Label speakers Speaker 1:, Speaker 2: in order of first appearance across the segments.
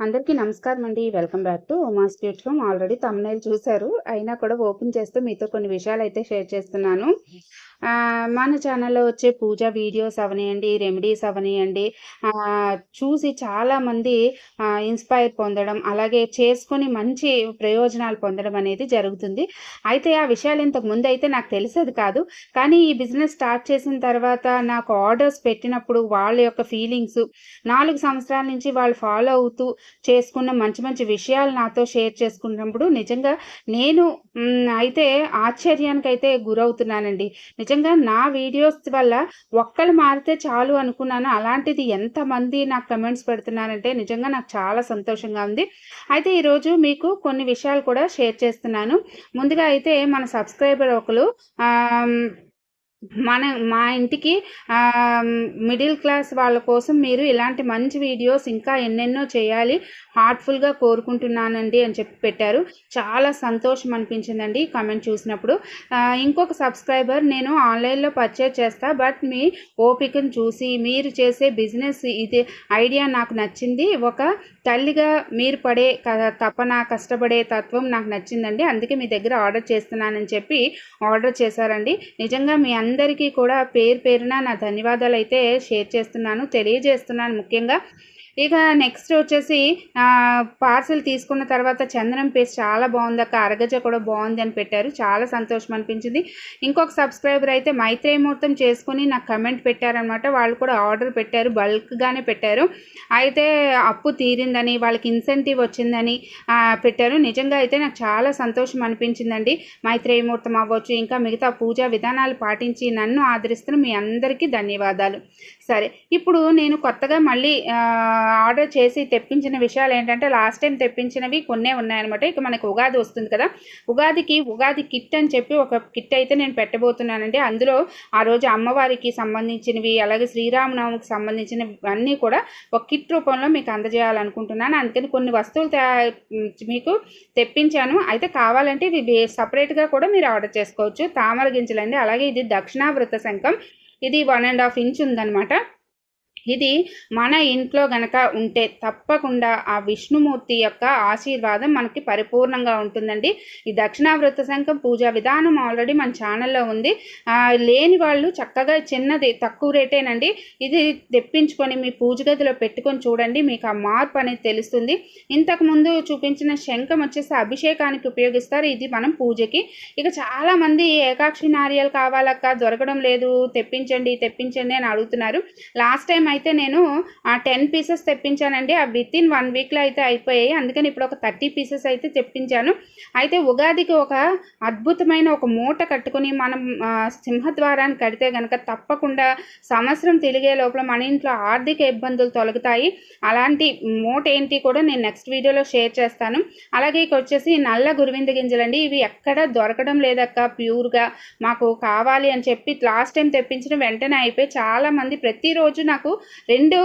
Speaker 1: అందరికీ నమస్కారం అండి. Welcome back to Uma's cute home. Already thumbnail చూసారు. అయినా కూడా ఓపెన్ చేస్తూ మీతో కొన్ని విషయాలైతే షేర్ చేస్తున్నాను. మన ఛానల్‌లో వచ్చే పూజ వీడియోస్ అవనియండి, రెమెడీస్ అవనియండి, చూసి చాలామంది ఇన్‌స్పైర్ పొందడం, అలాగే చేసుకొని మంచి ప్రయోజనాలు పొందడం అనేది జరుగుతుంది. అయితే ఆ విషయాలు ఇంతకు ముందైతే నాకు తెలిసేది కాదు. కానీ ఈ బిజినెస్ స్టార్ట్ చేసిన తర్వాత నాకు ఆర్డర్స్ పెట్టినప్పుడు వాళ్ళ యొక్క ఫీలింగ్స్, 4 సంవత్సరాల నుంచి వాళ్ళు ఫాలో అవుతూ చేసుకున్న మంచి మంచి విషయాలు నాతో షేర్ చేసుకున్నప్పుడు నిజంగా నేను అయితే ఆశ్చర్యానికైతే గురవుతున్నానండి. నిజంగా నా వీడియోస్ వల్ల ఒక్కళ్ళు మారితే చాలు అనుకున్నాను. అలాంటిది ఎంతమంది నాకు కమెంట్స్ పెడుతున్నారంటే నిజంగా నాకు చాలా సంతోషంగా ఉంది. అయితే ఈరోజు మీకు కొన్ని విషయాలు కూడా షేర్ చేస్తున్నాను. ముందుగా అయితే మన సబ్స్క్రైబర్ ఒకరు మా ఇంటికి మిడిల్ క్లాస్ వాళ్ళ కోసం మీరు ఇలాంటి మంచి వీడియోస్ ఇంకా ఎన్నెన్నో చేయాలి, హార్ట్ఫుల్గా కోరుకుంటున్నానండి అని చెప్పి పెట్టారు. చాలా సంతోషం అనిపించిందండి కామెంట్ చూసినప్పుడు. ఇంకొక సబ్స్క్రైబర్, నేను ఆన్లైన్లో పర్చేజ్ చేస్తా, బట్ మీ ఓపికను చూసి మీరు చేసే బిజినెస్ ఇది ఐడియా నాకు నచ్చింది. ఒక తల్లిగా మీరు పడే తపన, కష్టపడే తత్వం నాకు నచ్చిందండి. అందుకే మీ దగ్గర ఆర్డర్ చేస్తున్నానని చెప్పి ఆర్డర్ చేశారండి. నిజంగా మీ అందరికీ కూడా పేరు పేరున నా ధన్యవాదాలు అయితే షేర్ చేస్తున్నాను, తెలియజేస్తున్నాను ముఖ్యంగా. ఇక నెక్స్ట్ వచ్చేసి పార్సల్ తీసుకున్న తర్వాత చందనం పేస్ట్ చాలా బాగుందక్క, అరగజ కూడా బాగుంది అని పెట్టారు. చాలా సంతోషం అనిపించింది. ఇంకొక సబ్స్క్రైబర్ అయితే మైత్రేయ ముహూర్తం చేసుకుని నాకు కమెంట్ పెట్టారనమాట. వాళ్ళు కూడా ఆర్డర్ పెట్టారు, బల్క్గానే పెట్టారు. అయితే అప్పు తీరిందని, వాళ్ళకి ఇన్సెంటివ్ వచ్చిందని పెట్టారు. నిజంగా అయితే నాకు చాలా సంతోషం అనిపించిందండి. మైత్రేయ ముహూర్తం అవ్వచ్చు, ఇంకా మిగతా పూజా విధానాలు పాటించి నన్ను ఆదరిస్తున్న మీ అందరికీ ధన్యవాదాలు. సరే, ఇప్పుడు నేను కొత్తగా మళ్ళీ ఆర్డర్ చేసి తెప్పించిన విషయాలు ఏంటంటే, లాస్ట్ టైం తెప్పించినవి కొన్నే ఉన్నాయన్నమాట. ఇక మనకు ఉగాది వస్తుంది కదా, ఉగాది కిట్ అని చెప్పి ఒక కిట్ అయితే నేను పెట్టబోతున్నానండి. అందులో ఆ రోజు అమ్మవారికి సంబంధించినవి, అలాగే శ్రీరామనవమికి సంబంధించినవి అన్నీ కూడా ఒక కిట్ రూపంలో మీకు అందజేయాలనుకుంటున్నాను. అందుకని కొన్ని వస్తువులు మీకు తెప్పించాను. అయితే కావాలంటే ఇది సపరేట్గా కూడా మీరు ఆర్డర్ చేసుకోవచ్చు. తామర గింజలండి, అలాగే ఇది దక్షిణావృత శంఖం. ఇది 1.5 ఇంచ్ ఉందన్నమాట. ఇది మన ఇంట్లో గనక ఉంటే తప్పకుండా ఆ విష్ణుమూర్తి యొక్క ఆశీర్వాదం మనకి పరిపూర్ణంగా ఉంటుందండి. ఈ దక్షిణావృత శంఖం పూజా విధానం ఆల్రెడీ మన ఛానల్లో ఉంది. లేని వాళ్ళు చక్కగా చిన్నది తక్కువ రేటేనండి, ఇది తెప్పించుకొని మీ పూజ గదిలో పెట్టుకొని చూడండి, మీకు ఆ మార్పు అనేది తెలుస్తుంది. ఇంతకుముందు చూపించిన శంఖం వచ్చేసి అభిషేకానికి ఉపయోగిస్తారు, ఇది మనం పూజకి. ఇక చాలామంది ఏకాక్షి నారియాలు కావాలక్క, దొరకడం లేదు, తెప్పించండి అని అడుగుతున్నారు. లాస్ట్ టైం అయితే నేను 10 పీసెస్ తెప్పించానండి. ఆ విత్ ఇన్ 1 వీక్లో అయితే అయిపోయాయి. అందుకని ఇప్పుడు ఒక 30 పీసెస్ అయితే తెప్పించాను. అయితే ఉగాదికి ఒక అద్భుతమైన ఒక మూట కట్టుకుని మనం సింహద్వారాన్ని కడితే కనుక తప్పకుండా సంవత్సరం తిరిగే లోపల మన ఇంట్లో ఆర్థిక ఇబ్బందులు తొలగుతాయి. అలాంటి మూట ఏంటి కూడా నేను నెక్స్ట్ వీడియోలో షేర్ చేస్తాను. అలాగే ఇక వచ్చేసి నల్ల గురువింద గింజలండి. ఇవి ఎక్కడ దొరకడం లేదక్క, ప్యూర్గా మాకు కావాలి అని చెప్పి లాస్ట్ టైం తెప్పించిన వెంటనే అయిపోయి చాలామంది ప్రతిరోజు నాకు 2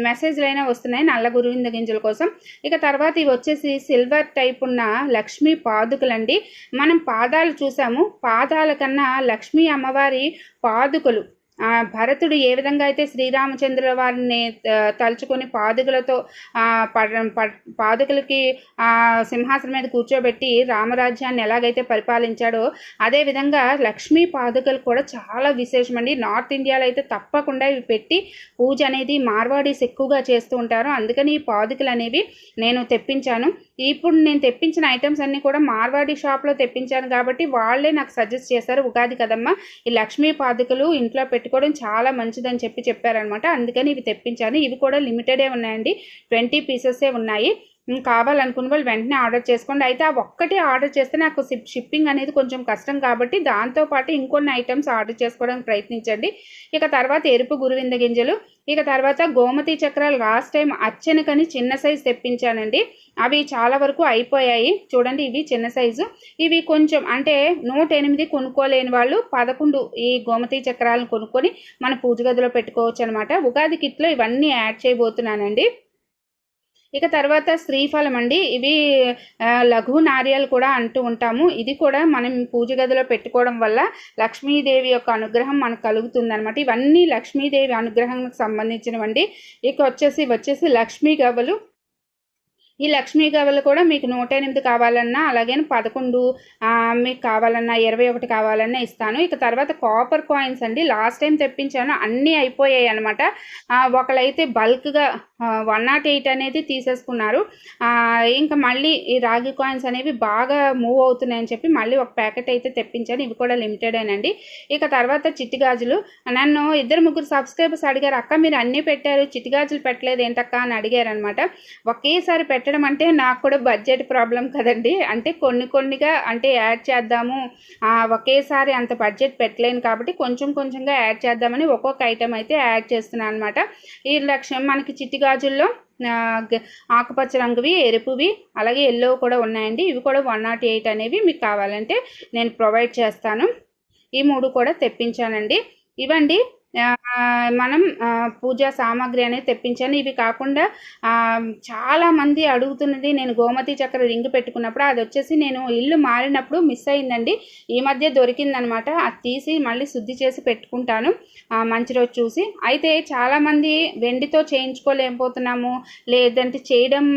Speaker 1: మెసేజ్లు అయినా వస్తున్నాయి నల్ల గురువింద గింజల కోసం. ఇక తర్వాత ఇవి వచ్చేసి సిల్వర్ టైప్ ఉన్న లక్ష్మీ పాదుకలండి. మనం పాదాలు చూసాము, పాదాల కన్నా లక్ష్మీ అమ్మవారి పాదుకలు, భరతుడు ఏ విధంగా అయితే శ్రీరామచంద్రుల వారిని తలుచుకొని పాదుకలతో పాదుకలకి సింహాసనం మీద కూర్చోబెట్టి రామరాజ్యాన్ని ఎలాగైతే పరిపాలించాడో అదేవిధంగా లక్ష్మీ పాదుకలు కూడా చాలా విశేషమండి. నార్త్ ఇండియాలో అయితే తప్పకుండా ఇవి పెట్టి పూజ అనేది మార్వాడీస్ ఎక్కువగా చేస్తూ ఉంటారు. అందుకని ఈ పాదుకలు అనేవి నేను తెప్పించాను. ఇప్పుడు నేను తెప్పించిన ఐటమ్స్ అన్నీ కూడా మార్వాడి షాప్లో తెప్పించాను కాబట్టి వాళ్ళే నాకు సజెస్ట్ చేశారు, ఉగాది కదమ్మా ఈ లక్ష్మీ పాదుకలు ఇంట్లో పెట్టుకోవడం చాలా మంచిదని చెప్పారనమాట. అందుకని ఇవి తెప్పించాను. ఇవి కూడా లిమిటెడే ఉన్నాయండి, 20 పీసెసే ఉన్నాయి. కావాలనుకున్న వాళ్ళు వెంటనే ఆర్డర్ చేసుకోండి. అయితే ఆ ఒక్కటే ఆర్డర్ చేస్తే నాకు షిప్పింగ్ అనేది కొంచెం కష్టం కాబట్టి దాంతోపాటు ఇంకొన్ని ఐటమ్స్ ఆర్డర్ చేసుకోవడానికి ప్రయత్నించండి. ఇక తర్వాత ఎరుపు గురువింద గింజలు, ఇక తర్వాత గోమతి చక్రాలు లాస్ట్ టైం అర్చనకని చిన్న సైజు తెప్పించానండి. అవి చాలా వరకు అయిపోయాయి. చూడండి, ఇవి చిన్న సైజు. ఇవి కొంచెం అంటే 108 కొనుక్కోలేని వాళ్ళు 11 ఈ గోమతి చక్రాలను కొనుక్కొని మన పూజ గదిలో పెట్టుకోవచ్చు అనమాట. ఉగాది కిట్లో ఇవన్నీ యాడ్ చేయబోతున్నానండి. ఇక తర్వాత శ్రీఫలం అండి. ఇవి లఘు నార్యాలు కూడా అంటూ ఉంటాము. ఇది కూడా మనం పూజ గదిలో పెట్టుకోవడం వల్ల లక్ష్మీదేవి యొక్క అనుగ్రహం మనకు కలుగుతుందన్నమాట. ఇవన్నీ లక్ష్మీదేవి అనుగ్రహానికి సంబంధించినవండి. ఇక వచ్చేసి లక్ష్మీ గవ్వలు. ఈ లక్ష్మీ గవ్వలు కూడా మీకు 108 కావాలన్నా, అలాగే 11 మీకు కావాలన్నా, 21 కావాలన్నా ఇస్తాను. ఇక తర్వాత కాపర్ కాయిన్స్ అండి. లాస్ట్ టైం తెప్పించాను, అన్నీ అయిపోయాయి అనమాట. ఒకళ్ళైతే బల్క్గా 108 అనేది తీసేసుకున్నారు. ఇంకా మళ్ళీ ఈ రాగి కాయిన్స్ అనేవి బాగా మూవ్ అవుతున్నాయని చెప్పి మళ్ళీ ఒక ప్యాకెట్ అయితే తెప్పించాను. ఇవి కూడా లిమిటెడేనండి. ఇక తర్వాత చిట్టి గాజులు. నన్ను 2-3 సబ్స్క్రైబర్స్ అడిగారు, అక్క మీరు అన్నీ పెట్టారు, చిట్టి గాజులు పెట్టలేదు ఏంటక్క అని అడిగారు అనమాట. ఒకేసారి పెట్టడం అంటే నాకు కూడా బడ్జెట్ ప్రాబ్లం కదండి. అంటే కొన్నిగా అంటే యాడ్ చేద్దాము, ఒకేసారి అంత బడ్జెట్ పెట్టలేను కాబట్టి కొంచెం కొంచెంగా యాడ్ చేద్దామని ఒక్కొక్క ఐటెం అయితే యాడ్ చేస్తున్నాను అనమాట. ఈ లక్ష్యం మనకి చిట్టి గాజుల్లో ఆకుపచ్చ రంగువి, ఎరుపువి, అలాగే ఎల్లో కూడా ఉన్నాయండి. ఇవి కూడా 108 అనేవి మీకు కావాలంటే నేను ప్రొవైడ్ చేస్తాను. ఈ 3 కూడా తెప్పించానండి. ఇవండి మనం పూజా సామాగ్రి అనేది తెప్పించాను. ఇవి కాకుండా చాలామంది అడుగుతున్నది, నేను గోమతి చక్ర రింగ్ పెట్టుకున్నప్పుడు అది వచ్చేసి నేను ఇల్లు మారినప్పుడు మిస్ అయిందండి. ఈ మధ్య దొరికిందనమాట. అది తీసి మళ్ళీ శుద్ధి చేసి పెట్టుకుంటాను మంచి రోజు చూసి. అయితే చాలామంది వెండితో చేయించుకోలేకపోతున్నాము, లేదంటే చేయడం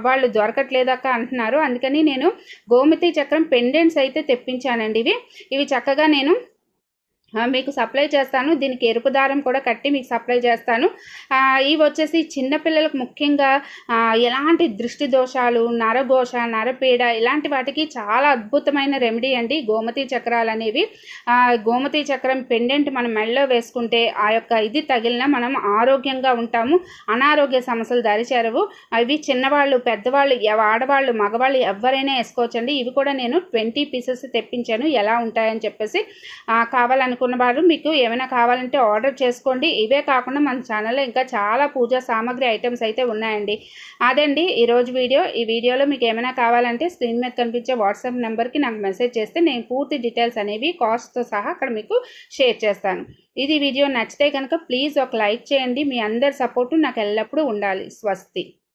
Speaker 1: వాళ్ళు దొరకట్లేదక్క అంటున్నారు. అందుకని నేను గోమతి చక్రం పెండెంట్స్ అయితే తెప్పించానండి. ఇవి చక్కగా నేను మీకు సప్లై చేస్తాను. దీనికి ఎరుపు దారం కూడా కట్టి మీకు సప్లై చేస్తాను. ఇవి వచ్చేసి చిన్నపిల్లలకు ముఖ్యంగా ఎలాంటి దృష్టి దోషాలు, నరఘోష, నరపీడ ఇలాంటి వాటికి చాలా అద్భుతమైన రెమెడీ అండి గోమతి చక్రాలు అనేవి. గోమతి చక్రం పెండెంట్ మనం మెడలో వేసుకుంటే ఆ యొక్క ఇది తగిలిన మనం ఆరోగ్యంగా ఉంటాము, అనారోగ్య సమస్యలు దరిచేరవు. అవి చిన్నవాళ్ళు, పెద్దవాళ్ళు, ఆడవాళ్ళు, మగవాళ్ళు ఎవరైనా వేసుకోవచ్చండి. ఇవి కూడా నేను 20 పీసెస్ తెప్పించాను, ఎలా ఉంటాయని చెప్పేసి. కావాలనుకున్న వారు మీకు ఏమైనా కావాలంటే ఆర్డర్ చేసుకోండి. ఇవే కాకుండా మన ఛానల్లో ఇంకా చాలా పూజా సామాగ్రి ఐటమ్స్ అయితే ఉన్నాయండి. అదండి ఈరోజు వీడియో. ఈ వీడియోలో మీకు ఏమైనా కావాలంటే స్క్రీన్ మీద కనిపించే వాట్సాప్ నెంబర్కి నాకు మెసేజ్ చేస్తే నేను పూర్తి డీటెయిల్స్ అనేవి కాస్ట్తో సహా అక్కడ మీకు షేర్ చేస్తాను. ఇది వీడియో నచ్చితే కనుక ప్లీజ్ ఒక లైక్ చేయండి. మీ అందరి సపోర్టు నాకు ఎల్లప్పుడూ ఉండాలి. స్వస్తి.